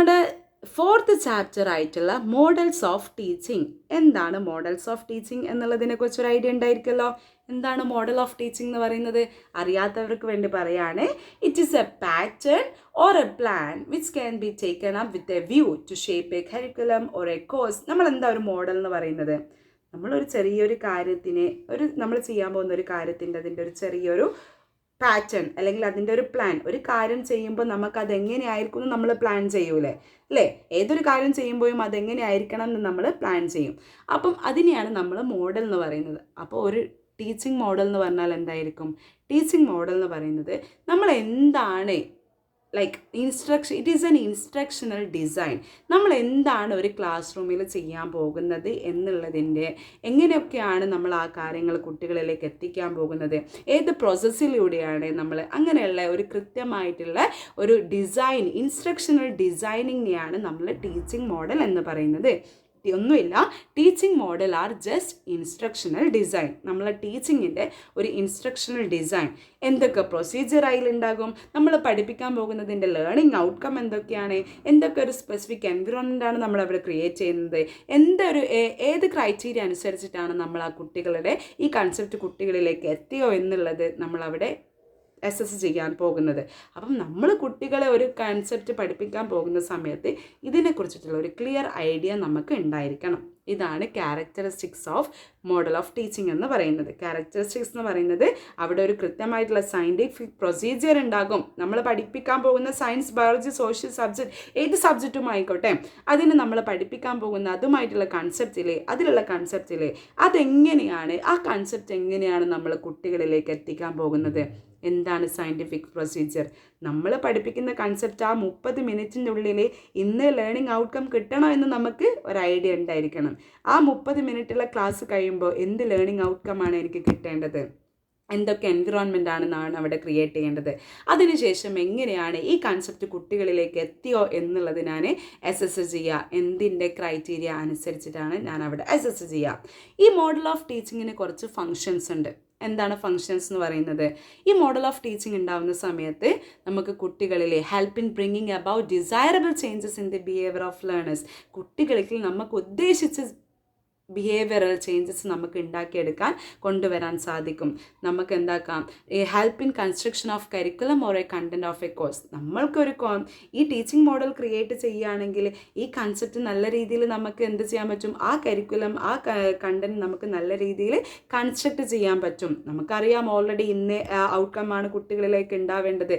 നമ്മുടെ fourth chapter ആയിട്ടുള്ള models of teaching. എന്താണ് മോഡൽസ് ഓഫ് ടീച്ചിങ് എന്നുള്ളതിനെക്കുറിച്ച് ഒരു ഐഡിയ ഉണ്ടായിരിക്കുമല്ലോ. എന്താണ് മോഡൽ ഓഫ് ടീച്ചിങ് എന്ന് പറയുന്നത്? അറിയാത്തവർക്ക് വേണ്ടി പറയാണ്. It is a pattern or a plan which can be taken up with a view to shape a curriculum or a course. നമ്മളെന്താ ഒരു മോഡൽ എന്ന് പറയുന്നത്? നമ്മളൊരു ചെറിയൊരു കാര്യത്തിനെ നമ്മൾ ചെയ്യാൻ പോകുന്ന ഒരു കാര്യത്തിൻ്റെ അതിൻ്റെ ഒരു ചെറിയൊരു പാറ്റേൺ അല്ലെങ്കിൽ അതിൻ്റെ ഒരു പ്ലാൻ. ഒരു കാര്യം ചെയ്യുമ്പോൾ നമുക്ക് അതെങ്ങനെയായിരിക്കും എന്ന് നമ്മൾ പ്ലാൻ ചെയ്യൂലേ അല്ലേ? ഏതൊരു കാര്യം ചെയ്യുമ്പോഴും അതെങ്ങനെയായിരിക്കണം എന്ന് നമ്മൾ പ്ലാൻ ചെയ്യും. അപ്പം അതിനെയാണ് നമ്മൾ മോഡൽ എന്ന് പറയുന്നത്. അപ്പോൾ ഒരു ടീച്ചിങ് മോഡൽ എന്ന് പറഞ്ഞാൽ എന്തായിരിക്കും? ടീച്ചിങ് മോഡൽ എന്ന് പറയുന്നത് നമ്മൾ എന്താണ് it is N instructional design. നമ്മൾ എന്താണ് ഒരു ക്ലാസ് റൂമിൽ ചെയ്യാൻ പോകുന്നത് എന്നുള്ളതിൻ്റെ എങ്ങനെയൊക്കെയാണ് നമ്മൾ ആ കാര്യങ്ങൾ കുട്ടികളിലേക്ക് എത്തിക്കാൻ പോകുന്നത്, ഏത് പ്രോസസ്സിലൂടെയാണ് നമ്മൾ അങ്ങനെയുള്ള ഒരു കൃത്യമായിട്ടുള്ള ഒരു ഡിസൈൻ, ഇൻസ്ട്രക്ഷണൽ ഡിസൈനിങ്ങിനെയാണ് നമ്മൾ ടീച്ചിങ് മോഡൽ എന്ന് പറയുന്നത്. ഒന്നുമില്ല, teaching model are just instructional design. നമ്മളെ ടീച്ചിങ്ങിൻ്റെ ഒരു ഇൻസ്ട്രക്ഷണൽ ഡിസൈൻ. എന്തൊക്കെ പ്രൊസീജിയർ അതിലുണ്ടാകും, നമ്മൾ പഠിപ്പിക്കാൻ പോകുന്നതിൻ്റെ ലേണിംഗ് ഔട്ട്കം എന്തൊക്കെയാണ്, എന്തൊക്കെ ഒരു സ്പെസിഫിക് എൻവിറോൺമെൻറ്റാണ് നമ്മൾ അവിടെ ക്രിയേറ്റ് ചെയ്യുന്നത്, ഏത് ക്രൈറ്റീരിയ അനുസരിച്ചിട്ടാണ് നമ്മൾ ആ കുട്ടികളുടെ ഈ കൺസെപ്റ്റ് കുട്ടികളിലേക്ക് എത്തിയോ എന്നുള്ളത് നമ്മളവിടെ അസസ് ചെയ്യാൻ പോകുന്നത്. അപ്പം നമ്മൾ കുട്ടികളെ ഒരു കൺസെപ്റ്റ് പഠിപ്പിക്കാൻ പോകുന്ന സമയത്ത് ഇതിനെക്കുറിച്ചിട്ടുള്ള ഒരു ക്ലിയർ ഐഡിയ നമുക്ക് ഉണ്ടായിരിക്കണം. ഇതാണ് characteristics of model of teaching എന്ന് പറയുന്നത്. ക്യാരക്ടറിസ്റ്റിക്സ് എന്ന് പറയുന്നത് അവിടെ ഒരു കൃത്യമായിട്ടുള്ള സയൻറ്റിഫിക് പ്രൊസീജിയർ ഉണ്ടാകും. നമ്മൾ പഠിപ്പിക്കാൻ പോകുന്ന സയൻസ്, ബയോളജി, സോഷ്യൽ സബ്ജക്റ്റ്, ഏത് സബ്ജക്റ്റും ആയിക്കോട്ടെ, അതിന് നമ്മൾ പഠിപ്പിക്കാൻ പോകുന്ന അതുമായിട്ടുള്ള കൺസെപ്റ്റിൽ അതെങ്ങനെയാണ്, ആ കൺസെപ്റ്റ് എങ്ങനെയാണ് നമ്മൾ കുട്ടികളിലേക്ക് എത്തിക്കാൻ പോകുന്നത്, എന്താണ് സയൻറ്റിഫിക് പ്രൊസീജിയർ. നമ്മൾ പഠിപ്പിക്കുന്ന കൺസെപ്റ്റ് ആ 30 മിനിറ്റിനുള്ളിൽ ഇന്ന് ലേണിംഗ് ഔട്ട്കം കിട്ടണോ എന്ന് നമുക്ക് ഒരു ഐഡിയ ഉണ്ടായിരിക്കണം. ആ 30 മിനിറ്റുള്ള ക്ലാസ് കഴിയുമ്പോൾ എന്ത് ലേണിംഗ് ഔട്ട്കമാണ് എനിക്ക് കിട്ടേണ്ടത്, എന്തൊക്കെ എൻവിറോൺമെൻറ്റാണ് അവിടെ ക്രിയേറ്റ് ചെയ്യേണ്ടത്, അതിനുശേഷം എങ്ങനെയാണ് ഈ കൺസെപ്റ്റ് കുട്ടികളിലേക്ക് എത്തിയോ എന്നുള്ളത് ഞാൻ അസസ് ചെയ്യുക. എന്തിൻ്റെ ക്രൈറ്റീരിയ അനുസരിച്ചിട്ടാണ് ഞാൻ അവിടെ അസസ് ചെയ്യുക. ഈ മോഡൽ ഓഫ് ടീച്ചിങ്ങിന് കുറച്ച് ഫങ്ഷൻസ് ഉണ്ട്. എന്താണ് ഫങ്ഷൻസ് എന്ന് പറയുന്നത്? ഈ മോഡൽ ഓഫ് ടീച്ചിങ് ഉണ്ടാകുന്ന സമയത്ത് നമുക്ക് കുട്ടികളിലെ help in bringing about desirable changes in the behaviour of learners. കുട്ടികളിൽ നമുക്ക് ഉദ്ദേശിച്ച ബിഹേവിയറൽ ചേഞ്ചസ് നമുക്ക് ഉണ്ടാക്കിയെടുക്കാൻ കൊണ്ടുവരാൻ സാധിക്കും. നമുക്ക് എന്താക്കാം, help in construction of curriculum or a content of a course. നമ്മൾക്കൊരു ഈ ടീച്ചിങ് മോഡൽ ക്രിയേറ്റ് ചെയ്യുകയാണെങ്കിൽ ഈ കൺസെപ്റ്റ് നല്ല രീതിയിൽ നമുക്ക് എന്ത് ചെയ്യാൻ പറ്റും, ആ കരിക്കുലം, ആ കണ്ടന്റ് നമുക്ക് നല്ല രീതിയിൽ കൺസ്ട്രക്റ്റ് ചെയ്യാൻ പറ്റും. നമുക്കറിയാം ഓൾറെഡി ഇന്ന ഔട്ട്കമാണ് കുട്ടികളിലേക്ക് ഉണ്ടാവേണ്ടത്,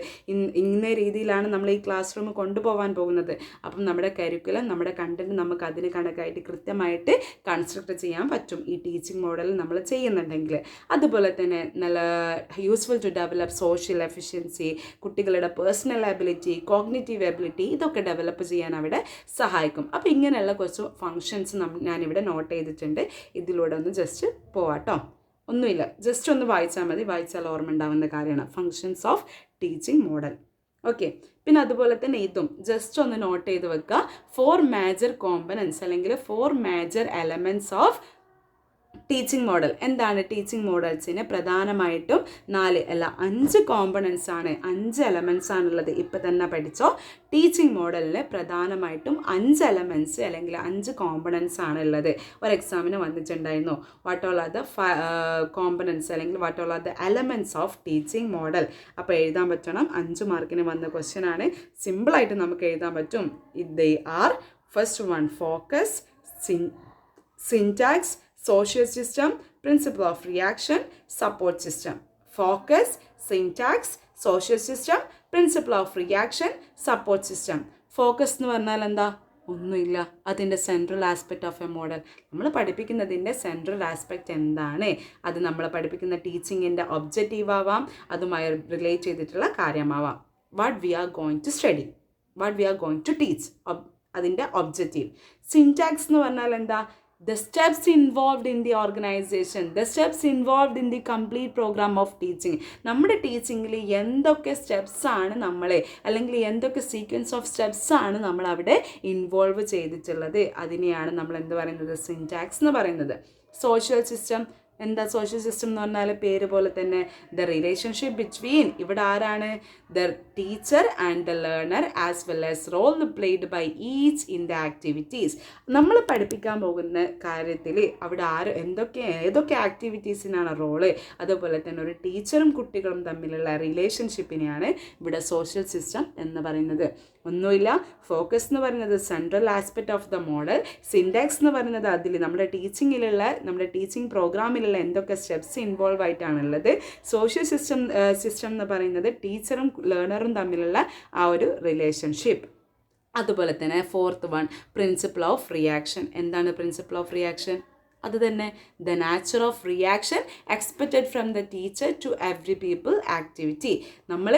ഇന്ന രീതിയിലാണ് നമ്മൾ ഈ ക്ലാസ് റൂം കൊണ്ടുപോകാൻ പോകുന്നത്. അപ്പം നമ്മുടെ കരിക്കുലം, നമ്മുടെ കണ്ടന്റ് നമുക്ക് അതിന് കണക്കായിട്ട് കൃത്യമായിട്ട് കൺസ്ട്രക്റ്റ് ചെയ്യാൻ പറ്റും ഈ ടീച്ചിങ് മോഡൽ നമ്മൾ ചെയ്യുന്നുണ്ടെങ്കിൽ. അതുപോലെ തന്നെ നല്ല useful to develop social efficiency, കുട്ടികളുടെ പേഴ്സണൽ എബിലിറ്റി, കോഗ്നിറ്റീവ് എബിലിറ്റി, ഇതൊക്കെ ഡെവലപ്പ് ചെയ്യാൻ അവിടെ സഹായിക്കും. അപ്പോൾ ഇങ്ങനെയുള്ള കുറച്ച് ഫങ്ഷൻസ് ഞാനിവിടെ നോട്ട് ചെയ്തിട്ടുണ്ട്. ഇതിലൂടെ ഒന്ന് ജസ്റ്റ് പോവാട്ടോ, ഒന്നുമില്ല, ജസ്റ്റ് ഒന്ന് വായിച്ചാൽ മതി, വായിച്ചാൽ ഓർമ്മ ഉണ്ടാവുന്ന കാര്യമാണ് functions of teaching model. Okay, പിന്നെ അതുപോലെ തന്നെ ഇതും ജസ്റ്റ് ഒന്ന് നോട്ട് ചെയ്ത് വെക്കുക. 4 മേജർ കോമ്പണൻസ് അല്ലെങ്കിൽ 4 major elements of teaching model. എന്താണ് ടീച്ചിങ് മോഡൽസിന് പ്രധാനമായിട്ടും 5 കോമ്പണൻസ് ആണ്, 5 എലമെൻറ്റ്സ് ആണുള്ളത്. ഇപ്പം തന്നെ പഠിച്ചോ, ടീച്ചിങ് മോഡലിന് പ്രധാനമായിട്ടും 5 എലമെൻറ്റ്സ് അല്ലെങ്കിൽ 5 കോമ്പണൻസ് ആണുള്ളത്. ഒരു എക്സാമിന് വന്നിട്ടുണ്ടായിരുന്നു, what all are the components അല്ലെങ്കിൽ what all are the elements of teaching model. അപ്പോൾ എഴുതാൻ പറ്റണം. 5 മാർക്കിന് വന്ന ക്വസ്റ്റ്യൻ ആണ്, സിമ്പിളായിട്ട് നമുക്ക് എഴുതാൻ പറ്റും. They are first one focus, syntax, social system, principle of reaction, support system. Focus, syntax, social system, principle of reaction, support system. Focus എന്ന് പറഞ്ഞാൽ എന്താ? ഒന്നുമില്ല, അതിൻ്റെ central aspect of A model. നമ്മൾ പഠിപ്പിക്കുന്നതിൻ്റെ സെൻട്രൽ ആസ്പെക്റ്റ് എന്താണ്, അത് നമ്മൾ പഠിപ്പിക്കുന്ന ടീച്ചിങ്ങിൻ്റെ ഒബ്ജക്റ്റീവ് ആവാം, അതുമായി റിലേറ്റ് ചെയ്തിട്ടുള്ള കാര്യമാവാം. What we are going to study, what we are going to teach, അതിൻ്റെ ഒബ്ജക്റ്റീവ്. സിൻടാക്സ് എന്ന് പറഞ്ഞാൽ എന്താ? the steps involved in the organization, the steps involved in the complete program of teaching. നമ്മുടെ ടീച്ചിങ്ങിൽ എന്തൊക്കെ സ്റ്റെപ്സ് ആണ് നമ്മളെ അല്ലെങ്കിൽ എന്തൊക്കെ സീക്വൻസ് ഓഫ് സ്റ്റെപ്സ് ആണ് നമ്മൾ അവിടെ ഇൻവോൾവ് ചെയ്തിട്ടുള്ളത്, അതിനെയാണ് നമ്മൾ എന്ത് പറയുന്നത്, സിൻടാക്സ് എന്ന് പറയുന്നത്. സോഷ്യൽ സിസ്റ്റം, എന്താ സോഷ്യൽ സിസ്റ്റം എന്ന് പറഞ്ഞാൽ പേര് പോലെ തന്നെ ദ റിലേഷൻഷിപ്പ് ബിറ്റ്വീൻ, ഇവിടെ ആരാണ്, the teacher and the learner as well as role played by each in the activities. നമ്മൾ പഠിപ്പിക്കാൻ പോകുന്ന കാര്യത്തിൽ അവിടെ ഏതൊക്കെ ആക്ടിവിറ്റീസിനാണ് റോള്, അതുപോലെ തന്നെ ഒരു ടീച്ചറും കുട്ടികളും തമ്മിലുള്ള റിലേഷൻഷിപ്പിനെയാണ് ഇവിടെ സോഷ്യൽ സിസ്റ്റം എന്ന് പറയുന്നത്. ഒന്നുമില്ല, ഫോക്കസ് എന്ന് പറയുന്നത് central aspect of the model, syntax എന്ന് പറയുന്നത് അതിൽ നമ്മുടെ ടീച്ചിങ് പ്രോഗ്രാമിലുള്ള എന്തൊക്കെ സ്റ്റെപ്സ് ഇൻവോൾവ് ആയിട്ടാണുള്ളത്. സോഷ്യൽ സിസ്റ്റം എന്ന് പറയുന്നത് ടീച്ചറും ലേണറും തമ്മിലുള്ള ആ ഒരു റിലേഷൻഷിപ്പ്. അതുപോലെ തന്നെ fourth one, principle of reaction. എന്താണ് പ്രിൻസിപ്പിൾ ഓഫ് റിയാക്ഷൻ? അത് തന്നെ, the nature of reaction expected from the teacher to every people activity. നമ്മൾ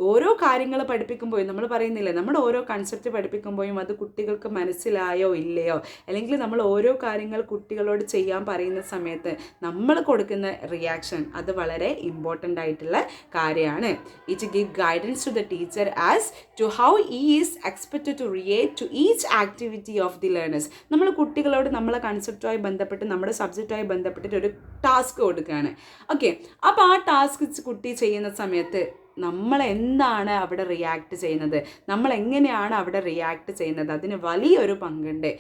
ഓരോ കാര്യങ്ങൾ പഠിപ്പിക്കുമ്പോഴും നമ്മൾ പറയുന്നില്ലേ, നമ്മുടെ ഓരോ കൺസെപ്റ്റ് പഠിപ്പിക്കുമ്പോഴും അത് കുട്ടികൾക്ക് മനസ്സിലായോ ഇല്ലയോ, അല്ലെങ്കിൽ നമ്മൾ ഓരോ കാര്യങ്ങൾ കുട്ടികളോട് ചെയ്യാൻ പറയുന്ന സമയത്ത് നമ്മൾ കൊടുക്കുന്ന റിയാക്ഷൻ അത് വളരെ ഇമ്പോർട്ടൻ്റ് ആയിട്ടുള്ള കാര്യമാണ്. It give guidance to the teacher as to how he is expected to react to each activity of the learners. നമ്മൾ കുട്ടികളോട് നമ്മളെ കൺസെപ്റ്റുമായി ബന്ധപ്പെട്ട് നമ്മുടെ സബ്ജക്റ്റുമായി ബന്ധപ്പെട്ടിട്ട് ഒരു ടാസ്ക് കൊടുക്കുകയാണ്. ഓക്കെ, അപ്പോൾ ആ ടാസ്ക് കുട്ടി ചെയ്യുന്ന സമയത്ത് നമ്മൾ എന്താണ് അവിടെ റിയാക്ട് ചെയ്യുന്നത്, നമ്മൾ എങ്ങനെയാണ് അവിടെ റിയാക്ട് ചെയ്യുന്നത്, അതിന് വലിയൊരു പങ്കുണ്ട്.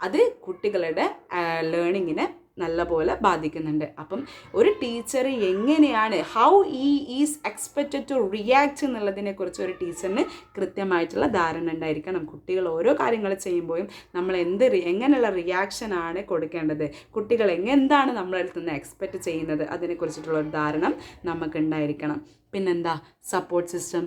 അത് കുട്ടികളുടെ ലേണിങ്ങിനെ നല്ലപോലെ ബാധിക്കുന്നുണ്ട്. അപ്പം ഒരു ടീച്ചർ എങ്ങനെയാണ്, ഹൗ ഈ ഈസ് എക്സ്പെക്റ്റഡ് ടു റിയാക്ട് എന്നുള്ളതിനെക്കുറിച്ച് ഒരു ടീച്ചറിന് കൃത്യമായിട്ടുള്ള ധാരണ ഉണ്ടായിരിക്കണം. കുട്ടികൾ ഓരോ കാര്യങ്ങൾ ചെയ്യുമ്പോഴും നമ്മൾ എങ്ങനെയുള്ള റിയാക്ഷനാണ് കൊടുക്കേണ്ടത്, കുട്ടികൾ എന്താണ് നമ്മളിൽ നിന്ന് എക്സ്പെക്റ്റ് ചെയ്യുന്നത്, അതിനെക്കുറിച്ചിട്ടുള്ള ഒരു ധാരണ നമുക്കുണ്ടായിരിക്കണം. പിന്നെന്താ സപ്പോർട്ട് സിസ്റ്റം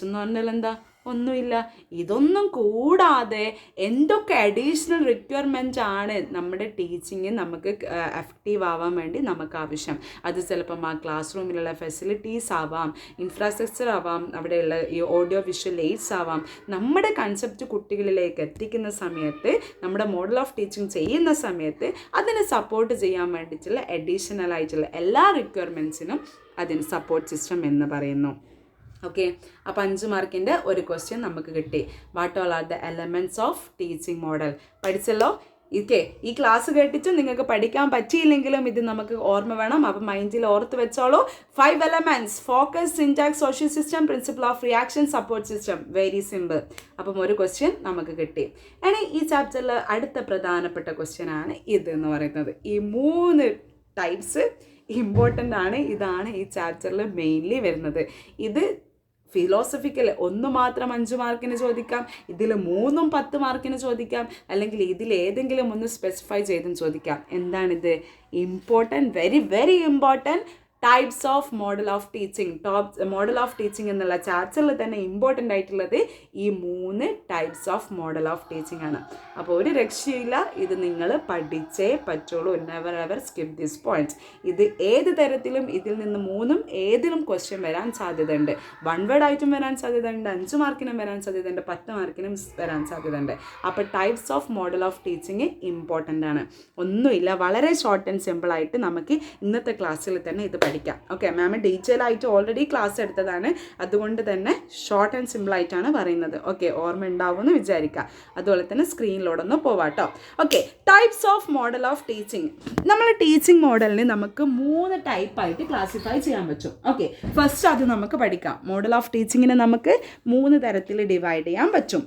എന്ന് പറഞ്ഞാൽ എന്താ? ഒന്നുമില്ല. ഇതൊന്നും കൂടാതെ എന്തൊക്കെ അഡീഷണൽ റിക്വയർമെൻ്റ് ആണ് നമ്മുടെ ടീച്ചിങ് നമുക്ക് എഫക്റ്റീവ് ആവാൻ വേണ്ടി നമുക്ക് ആവശ്യം. അത് ചിലപ്പം ആ ക്ലാസ് റൂമിലുള്ള ഫെസിലിറ്റീസ് ആവാം, ഇൻഫ്രാസ്ട്രക്ചർ ആവാം, അവിടെയുള്ള ഈ ഓഡിയോ വിഷ്വൽ എയ്ഡ്സ് ആവാം. നമ്മുടെ കൺസെപ്റ്റ് കുട്ടികളിലേക്ക് എത്തിക്കുന്ന സമയത്ത്, നമ്മുടെ മോഡൽ ഓഫ് ടീച്ചിങ് ചെയ്യുന്ന സമയത്ത് അതിനെ സപ്പോർട്ട് ചെയ്യാൻ വേണ്ടിയിട്ടുള്ള അഡീഷണൽ ആയിട്ടുള്ള എല്ലാ റിക്വയർമെൻറ്റ്സിനും അതിന് സപ്പോർട്ട് സിസ്റ്റം എന്ന് പറയുന്നു. ഓക്കെ, അപ്പോൾ 5 മാർക്കിൻ്റെ ഒരു ക്വസ്റ്റ്യൻ നമുക്ക് കിട്ടി. What all are the elements of teaching model പഠിച്ചല്ലോ. ഓക്കെ, ഈ ക്ലാസ് കേട്ടിട്ട് നിങ്ങൾക്ക് പഠിക്കാൻ പറ്റിയില്ലെങ്കിലും ഇത് നമുക്ക് ഓർമ്മ വേണം. അപ്പം മൈൻഡിൽ ഓർത്ത് വെച്ചോളൂ. 5 elements: focus, syntax, social system, principle of reaction, support system. Very simple. അപ്പം ഒരു ക്വസ്റ്റ്യൻ നമുക്ക് കിട്ടി. ഇനി ഈ ചാപ്റ്ററിൽ അടുത്ത പ്രധാനപ്പെട്ട ക്വസ്റ്റ്യൻ ആണ് ഇത് എന്ന് പറയുന്നത്. ഈ 3 ടൈപ്സ് ഇമ്പോർട്ടൻ്റ് ആണ്. ഇതാണ് ഈ ചാപ്റ്ററിൽ മെയിൻലി വരുന്നത്. ഇത് ഫിലോസഫിക്കൽ ഒന്ന് മാത്രം 5 മാർക്കിന് ചോദിക്കാം, ഇതിൽ 3ഉം 10 മാർക്കിന് ചോദിക്കാം, അല്ലെങ്കിൽ ഇതിലേതെങ്കിലും ഒന്ന് സ്പെസിഫൈ ചെയ്തും ചോദിക്കാം. എന്താണിത്? Important, very very important types of model of teaching. Model of teaching എന്നുള്ള ചാപ്റ്ററിൽ തന്നെ ഇമ്പോർട്ടൻ്റ് ആയിട്ടുള്ളത് ഈ 3 types of model of teaching ആണ്. അപ്പോൾ ഒരു രക്ഷയില്ല, ഇത് നിങ്ങൾ പഠിച്ചേ പറ്റുള്ളൂ. Never ever skip this points. ഇത് ഏത് തരത്തിലും ഇതിൽ നിന്ന് 3ഉം ഏതിലും ക്വസ്റ്റ്യൻ വരാൻ സാധ്യതയുണ്ട്. 1 വേർഡ് ആയിട്ടും വരാൻ സാധ്യതയുണ്ട്, 5 മാർക്കിനും വരാൻ സാധ്യതയുണ്ട്, 10 മാർക്കിനും വരാൻ സാധ്യതയുണ്ട്. അപ്പോൾ types of model of teaching important ആണ്. ഒന്നുമില്ല, വളരെ ഷോർട്ട് ആൻഡ് സിമ്പിളായിട്ട് നമുക്ക് ഇന്നത്തെ ക്ലാസ്സിൽ തന്നെ ഇത് പഠിക്കാം. ഓക്കെ, മാം ഡീറ്റെയിൽ ആയിട്ട് ഓൾറെഡി ക്ലാസ് എടുത്തതാണ്, അതുകൊണ്ട് തന്നെ ഷോർട്ട് ആൻഡ് സിമ്പിൾ ആയിട്ടാണ് പറയുന്നത്. ഓക്കെ, ഓർമ്മ ഉണ്ടാവുമെന്ന് വിചാരിക്കാം. അതുപോലെ തന്നെ സ്ക്രീനിലോടൊന്ന് പോവാട്ടോ. Okay, types of model of teaching. നമ്മൾ ടീച്ചിങ് മോഡലിനെ നമുക്ക് 3 ടൈപ്പായിട്ട് ക്ലാസിഫൈ ചെയ്യാൻ പറ്റും. ഓക്കെ, ഫസ്റ്റ് അത് നമുക്ക് പഠിക്കാം. മോഡൽ ഓഫ് ടീച്ചിങ്ങിനെ നമുക്ക് 3 തരത്തിൽ ഡിവൈഡ് ചെയ്യാൻ പറ്റും.